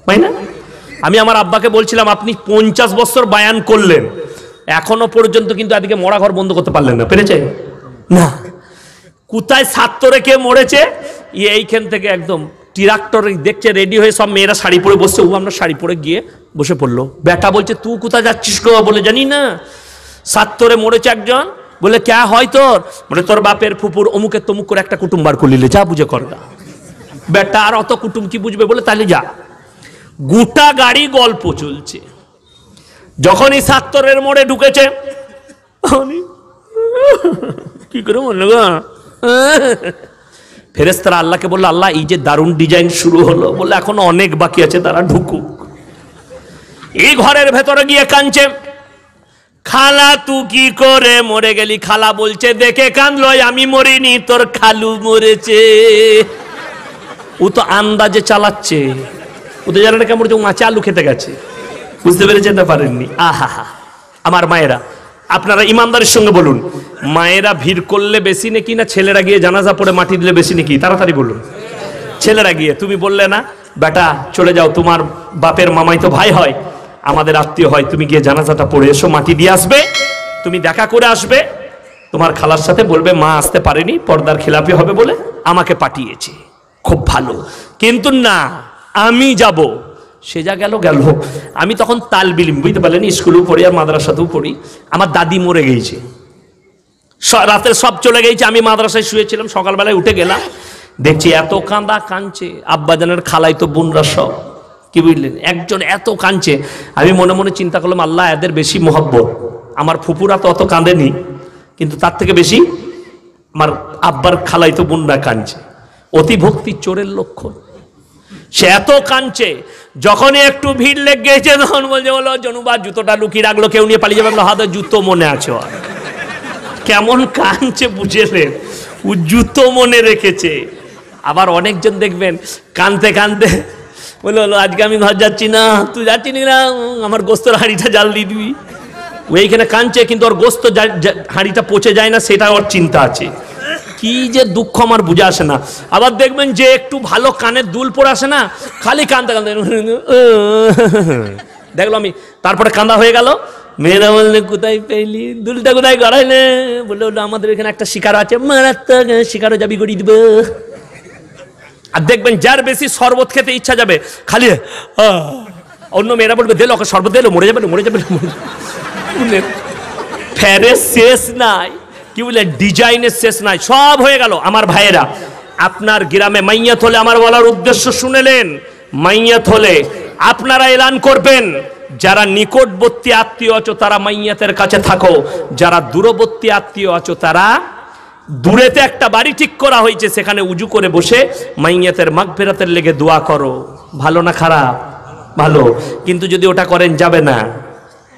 তাই না? আমি আমার আব্বাকে বলছিলাম, আপনি 50 বছর বায়ান করলেন, এখনো পর্যন্ত কিন্তু এদিকে মরা ঘর বন্ধ করতে পারলেন না, পেরেছে না? কোথায় ছাত্রে কে মরেছে, এইখান থেকে একদম ট্রাক্টর দেখছে রেডি হয়ে সব মেয়েরা শাড়ি পরে বসছে, ও আমরা শাড়ি পরে গিয়ে বসে পড়লো। বেটা বলছে, তুই কোথায় যাচ্ছিস গো? বলে, জানি না, ছাত্রে মরেছে একজন। বলে, ক্যা হয় তোর? বলে, তোর বাপের ফুপুর অমুকের তমুক করে একটা কুটুম বার করলিলে, যা বুঝে কর গা। বেটা আর অত কুটুম কি বুঝবে? বলে, তাহলে যা। গোটা গাড়ি গল্প চলছে। যখনই ছাত্রের মোড়ে ঢুকেছে, কি করে মনে গো, ফেরেশতারা আল্লাহকে বললো, আল্লাহ এই যে দারুণ ডিজাইন শুরু হলো, বললো এখনো অনেক বাকি আছে, তারা ঢুকুক। এই ঘরের ভেতরে গিয়ে কাঁদছে, খালা তুই কি করে মরে গেলি? খালা বলছে, দেখে কাঁদলো, আমি মরিনি, তোর খালু মরেছে। ও তো আন্দাজে চালাচ্ছে, ও তো জানে না কেমন মাছে আলু খেতে গেছে, বুঝতে পেরেছেন না? পারেননি। আহা হা, আমার মায়েরা, আপনারা ইমানদারের সঙ্গে বলুন, মায়েরা ভিড় করলে বেশি নাকি না ছেলেরা গিয়ে জানাজা পড়ে মাটি দিলে বেশি নাকি? তাড়াতাড়ি বলুন। ছেলেরা গিয়ে, তুমি বললে না বেটা চলে যাও, তোমার বাপের মামাই তো ভাই হয়, আমাদের আত্মীয় হয়, তুমি গিয়ে জানাজাটা পড়ে এসো, মাটি দিয়ে আসবে, তুমি দেখা করে আসবে, তোমার খালার সাথে বলবে মা আসতে পারেনি, পর্দার খেলাপি হবে বলে আমাকে পাঠিয়েছে, খুব ভালো। কিন্তু না, আমি যাব। সে যা গেল গেল। আমি তখন তালবিলিম, বুঝতে পারলেন, স্কুলেও পড়ি আর মাদ্রাসাতেও পড়ি। আমার দাদি মরে গেছে, রাতের সব চলে গেছে, আমি মাদ্রাসায় শুয়েছিলাম, সকালবেলায় উঠে গেলাম, দেখছি এত কাঁদা কাঁদছে, আব্বাজানের খালাই তো বোনরা সব, কি বুঝলেন, একজন এত কাঁদছে। আমি মনে মনে চিন্তা করলাম, আল্লাহ এদের বেশি মহব্বত, আমার ফুপুরা তো অত কাঁদেনি, কিন্তু তার থেকে বেশি আমার আব্বার খালাই তো বোনরা কাঁদছে। অতি ভক্তি চোরের লক্ষণ। সে এত কাঁদছে, যখনই একটু ভিড় লেগে গেছে তখন বলছে, বলো জনুবা জুতোটা লুকিয়ে রাখলো, কেউ নিয়ে পালিয়ে যাবে, হাতে জুতো মনে আছে। কেমন কাঁদছে বুঝলেন, ও জুতো মনে রেখেছে। আবার অনেকজন দেখবেন কাঁদতে কাঁদতে বললো, আজকে আমি ঘর যাচ্ছি না। তুই যাচ্ছি না, আমার গোস্তর হাঁড়িটা জাল দিয়ে দিবি। ও এইখানে কাঁদছে, কিন্তু ওর গোস্ত হাঁড়িটা পচে যায় না, সেটা ওর চিন্তা আছে। কি যে দুঃখ আমার বুঝে আসে না। আবার দেখবেন যে একটু ভালো কানের দুল পরে আসে না, খালি কাঁদতে কাঁদতে দেখলো আমি, তারপরে কাঁদা হয়ে গেল। মেয়েরা বললে, কোথায় পেলি দুলটা, কোথায় গড়াইলে? বললো, আমাদের এখানে একটা শিকার আছে, মারাত্মক শিকারও যাবি গড়িয়ে দিব। আর দেখবেন যার বেশি শরবত খেতে ইচ্ছা যাবে, খালি অন্য মেয়েরা বলবে, দিল ওকে শরবত, দিল মরে যাবে, মরে যাবে। ফেরের শেষ নাই, কি বলে, ডিজাইনের শেষ নাই, সব হয়ে গেল। আমার ভাইয়েরা, আপনার গ্রামে মাইয়াত হলে, আমার বলার উদ্দেশ্য শুনেলেন, মাইয়াত হলে আপনারা এলান করবেন, যারা নিকটবর্তী আত্মীয় আছো তারা মাইয়াতের কাছে থাকো, যারা দূরবর্তী আত্মীয় আছো তারা দূরেতে একটা বাড়ি ঠিক করা হয়েছে, সেখানে উজু করে বসে মাইয়াতের মাগফিরাতের লেগে দোয়া করো। ভালো না খারাপ? ভালো। কিন্তু যদি ওটা করেন, যাবে না?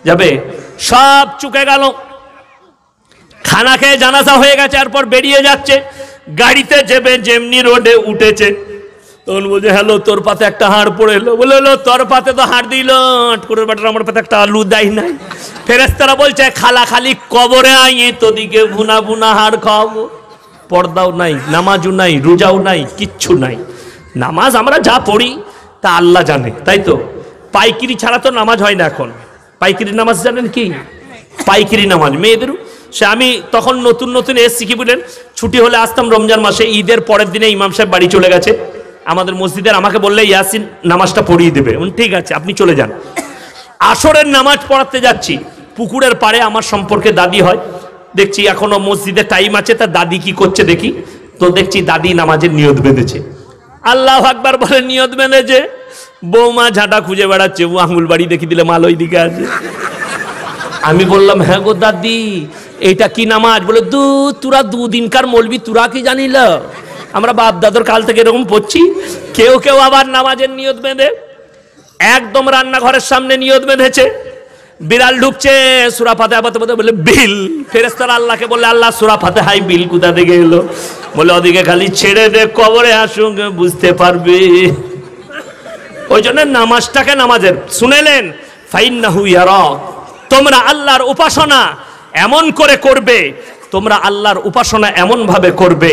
যাবে। সব চুকে গেল, খানা খেয়ে জানাজা হয়ে গেছে, এরপর বেরিয়ে যাচ্ছে, গাড়িতে চেপে যেমনি রোডে উঠেছে, তখন বলছে, হ্যালো, তোর পাতে একটা হাড় পড়ে এলো। বলে, তোর পাতে তো হাড় দিল, আটকুরের বাটার, আমার পাতে একটা আলু দেয় নাই। ফেরেশতারা বলছে, খালা খালি কবরে আইয়ে তোদিকে ভুনা ভুনা হাড় খাওয়াবো। পর্দাও নাই, নামাজও নাই, রোজাও নাই, কিচ্ছু নাই। নামাজ আমরা যা পড়ি তা আল্লাহ জানে, তাই তো? পাইকিরি ছাড়া তো নামাজ হয় না এখন। পাইকিরি নামাজ জানেন কি? পাইকিরি নামাজ মেয়েদেরও। সে আমি তখন নতুন নতুন এসছি, কি বলেন, ছুটি হলে আসতাম রমজান মাসে, ঈদের পরের দিনে ইমাম সাহেব বাড়ি চলে গেছে আমাদের মসজিদের, আমাকে বললে ইয়াসিন নামাজটা পড়িয়ে দেবে। ঠিক আছে, আপনি চলে যান। আসরের নামাজ পড়াতে যাচ্ছি, পুকুরের পাড়ে আমার সম্পর্কে দাদি হয়, দেখছি এখনো মসজিদে টাইম আছে, তা দাদি কি করছে দেখি, তো দেখছি দাদি নামাজের নিয়ত বেঁধেছে। আল্লাহু আকবার বলে নিয়ত বেঁধেছে, বৌমা ঝাঁটা খুঁজে বেড়াচ্ছে, ও আঙুল বাড়ি দেখি দিলে মাল ওই দিকে আছে। আমি বললাম, হ্যাঁ গো দাদি, এইটা কি নামাজ? বলে, তোরা দুদিনকার মৌলবি, তোরা কি জানিল? আমরা বাপ দাদর কাল থেকে এরকম পড়ছি। কেউ কেউ আবার নামাজের নিয়ত বেঁধে একদম রান্নাঘরের সামনে নিয়ত বেঁধেছে, বিড়াল ঢুকছে, সূরা ফাতিহা পড়তে পড়তে বলে বিল। ফেরেশতারা আল্লাহকে বলে, আল্লাহ সূরা ফাতিহায় বিল কোথা থেকে এলো? বলে, ওদিকে খালি ছেড়ে দে, কবরে আসুক বুঝতে পারবে। ওই জন্য নামাজটাকে নামাজের শুনেলেন, ফাইন্নাহু ইয়ারাক, তোমরা আল্লাহর উপাসনা এমন করে করবে, তোমরা আল্লাহর উপাসনা এমন ভাবে করবে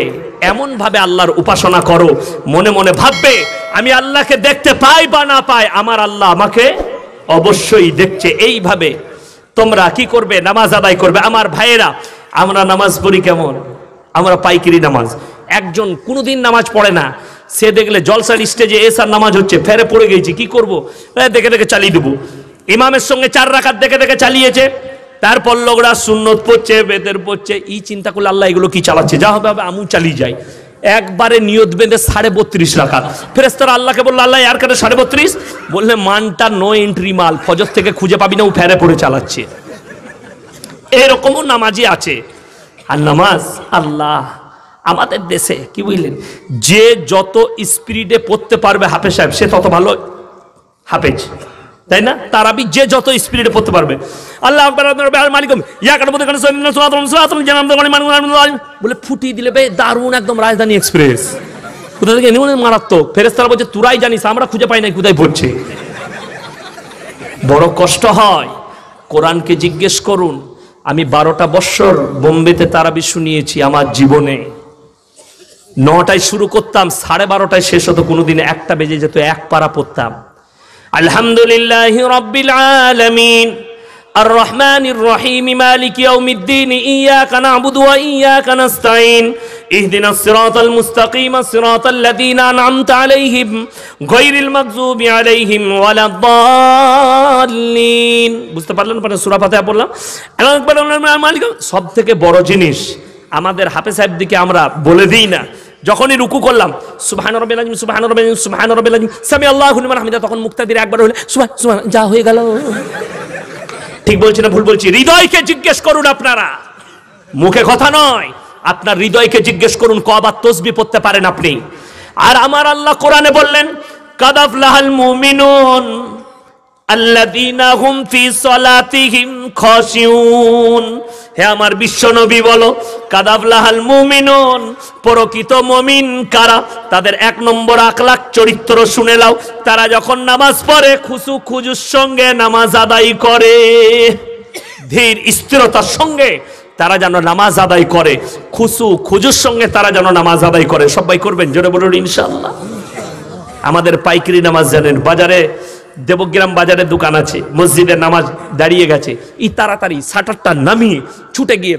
এমন ভাবে আল্লাহর উপাসনা করো, মনে মনে ভাববে আমি আল্লাহকে দেখতে পাই বা না পাই, আমার আল্লাহ আমাকে অবশ্যই দেখছে। এইভাবে তোমরা কি করবে? নামাজ আদায় করবে। আমার ভাইয়েরা, আমরা নামাজ পড়ি কেমন? আমরা পাইকারি নামাজ। একজন কোনোদিন নামাজ পড়ে না, সে দেখলে জলসার স্টেজে এসার নামাজ হচ্ছে, ফেরে পড়ে গেছি, কি করব? দেখে দেখে চালিয়ে দেবো। ইমামের সঙ্গে 4 রাকাত দেখে দেখে চালিয়েছে, তারপর লোকরা সুন্নত পড়ছে, বেদের পড়ছে। এই চিন্তা করলে আল্লাহ এগুলো কি চালাচ্ছে, যা হবে হবে আমু চালিয়ে যায়। একবারে নিয়ত বেঁধে 32.5 রাকাত। ফেরেশতারা আল্লাহকে বললো, আল্লাহ আর কাটে 32.5? বললে মানটা নো এন্ট্রি মাল, ফজর থেকে খুঁজে পাবি না, ও ফেরে পড়ে চালাচ্ছে। এরকমও নামাজি আছে। আর নামাজ আল্লাহ আমাদের দেশে কি বুঝলেন, যে যত স্পিরিটে পড়তে পারবে হাফেজ সাহেব, সে তত ভালো হাফেজ, তাই না? তারাবি যে যত স্পিরিটে পড়তে পারবে, আল্লাহ মালিকম বলে ফুটিয়ে দিলে বে দারুণ, একদম রাজধানী এক্সপ্রেস। কোথা থেকে মারাত্মক। ফেরেশতারা বলছে তোরাই জানিস, আমরা খুঁজে পাই নাই কোথায় পড়ছে। বড় কষ্ট হয়। কোরআনকে জিজ্ঞেস করুন, আমি 12টা বৎসর বোম্বেতে তারাবি শুনিয়েছি আমার জীবনে। 9টায় শুরু করতাম, 12:30টায় শেষ হতো, কোনোদিন 1টা বেজে যেত, 1 পারা পড়তাম। আলহামদুলিল্লাহি রাব্বিল আলামিন আর রহমানির রহিম মালিকি ইয়াউমিদ্দিন ইয়্যাকা না'বুদু ওয়া ইয়্যাকা নাস্তাঈন ইহদিনাস সিরাতাল মুস্তাকিম সিরাতাল লাযীনা আন'আমতা আলাইহিম গায়রিল মাগযুবি আলাইহিম ওয়ালাদ-দাল্লিন। বুঝতে পারলেন? পরে সূরা ফাতিহা পড়লাম। সব থেকে বড় জিনিস আমাদের হাফেজ সাহেব দিকে আমরা বলে দিই না, যখনই রুকু করলাম সুবহান রাব্বিল আযীম সুবহান রাব্বিল আযীম সুবহান রাব্বিল আযীম সামি আল্লাহু লিমান হামিদা, তখন মুক্তাদির একবার হলে সুবহান সুবহান, যা হয়ে গেল। ঠিক বলছি না ভুল বলছি? হৃদয়কে জিজ্ঞেস করুন আপনারা, মুখে কথা নয়। আপনার হৃদয়কে জিজ্ঞেস করুন কবার তাসবিহ পড়তে পারেন আপনি। আর আমার আল্লাহ কোরআনে বললেন কাদ আফলাহাল মুমিনুন আল্লাযীনা হুম ফি সালাতিহিম খাশিউন। হে আমার বিশ্বনবী বলো, কাদ আফলাহাল মুমিনুন, প্রকৃত মুমিন কারা? তাদের 1 নম্বর আখলাক চরিত্র শুনে নাও। তারা যখন নামাজ পড়ে খুশু খুজুর সঙ্গে নামাজ আদায় করে, ধীর স্থিরতার সঙ্গে তারা যেন নামাজ আদায় করে, খুশু খুজুর সঙ্গে তারা যেন নামাজ আদায় করে। সবাই করবেন, জোরে বলুন ইনশাআল্লাহ। আমাদের পাইকারি নামাজ জানেন, বাজারে দেবগ্রাম বাজারে দোকান আছে, মসজিদে নামাজ দাঁড়িয়ে গেছে, এই তাড়াতাড়ি শাটারটা নামিয়ে ছুটে গিয়ে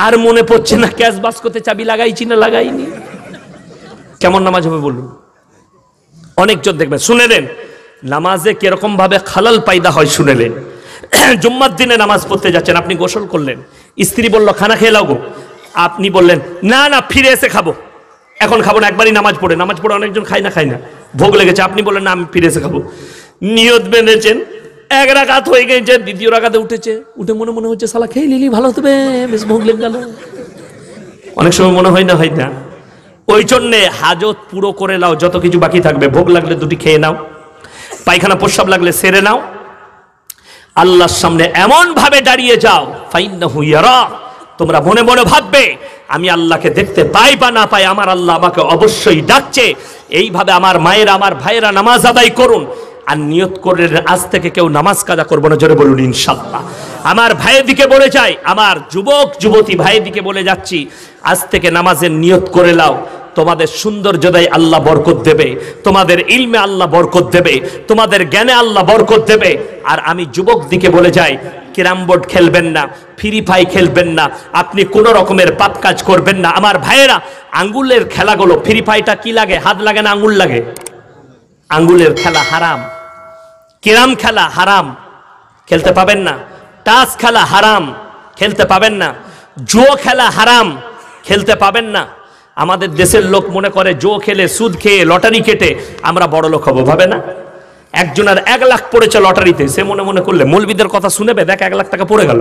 আর মনে পড়ছে না ক্যাশ বাস্কতে চাবি লাগাইছি না লাগাইনি। কেমন নামাজ হবে বলুন? অনেকজন দেখবেন, শুনে নেন নামাজে কিরকম ভাবে খালাল পায়দা হয় শুনে নেন। জুম্মার দিনে নামাজ পড়তে যাচ্ছেন, আপনি গোসল করলেন, স্ত্রী বলল খানা খেয়ে লাও গো, আপনি বললেন না না ফিরে এসে খাবো, এখন খাবো না, একবারই নামাজ পড়ে অনেকজন খায় না, ভোগ লেগেছে, আপনি বললেন না আমি ফিরে এসে খাবো। নিয়ত বেঁধেছেন, 1 রাকাত হয়ে গেছে, 2য় রাকাতে উঠে মনে হচ্ছে শালা খেয়ে নিলি ভালো হতো, বেশ ভোগ লেগে গেল। অনেক সময় মনে হয় না। ওই জন্যে হাজত পুরো করে নাও, যত কিছু বাকি থাকবে, ভোগ লাগলে 2টি খেয়ে নাও, পায়খানা প্রস্রাব লাগলে সেরে নাও, আল্লাহর সামনে এমন ভাবে দাঁড়িয়ে যাও ফাইন্নাহু ইয়ারা, তোমরা মনে মনে ভাববে আমি আল্লাহকে দেখতে পাই বা না পাই, আমার আল্লাহ আমাকে অবশ্যই ডাকছে। এইভাবে আমার মায়েরা আমার ভাইয়েরা নামাজ আদায় করুন। আর নিয়ত করলেন আজ থেকে কেউ নামাজ কাজা করবো না, জোরে বলুন ইনশাআল্লাহ। আমার ভাইয়ের দিকে বলে যাই, আমার যুবক যুবতী ভাইয়ের দিকে বলে যাচ্ছি, আজ থেকে নামাজের নিয়ত করে নাও। তোমাদের সৌন্দর্যদায় আল্লাহ বরকত দেবে, তোমাদের ইলমে আল্লাহ বরকত দেবে, তোমাদের জ্ঞানে আল্লাহ বরকত দেবে। আর আমি যুবক দিকে বলে যাই, ক্যারাম বোর্ড খেলবেন না, ফ্রি ফায়ার খেলবেন না, আপনি কোন রকমের পাপ কাজ করবেন না। আমার ভাইয়েরা আঙ্গুলের খেলাগুলো, ফ্রি ফায়ারটা কি লাগে, হাত লাগে না আঙ্গুল লাগে? আঙ্গুলের খেলা হারাম, ক্যারাম খেলা হারাম, খেলতে পাবেন না। টাস খেলা হারাম, খেলতে পাবেন না। জুয়ো খেলা হারাম, খেলতে পাবেন না। আমাদের দেশের লোক মনে করে জুয়ো খেলে, সুদ খেয়ে, লটারি কেটে আমরা বড় লোক হবো, ভাবে না? একজনের 1 লাখ পড়েছে লটারিতে, সে মনে মনে করলে মৌলবীদের কথা শুনেবে, দেখ 1 লাখ টাকা পড়ে গেল,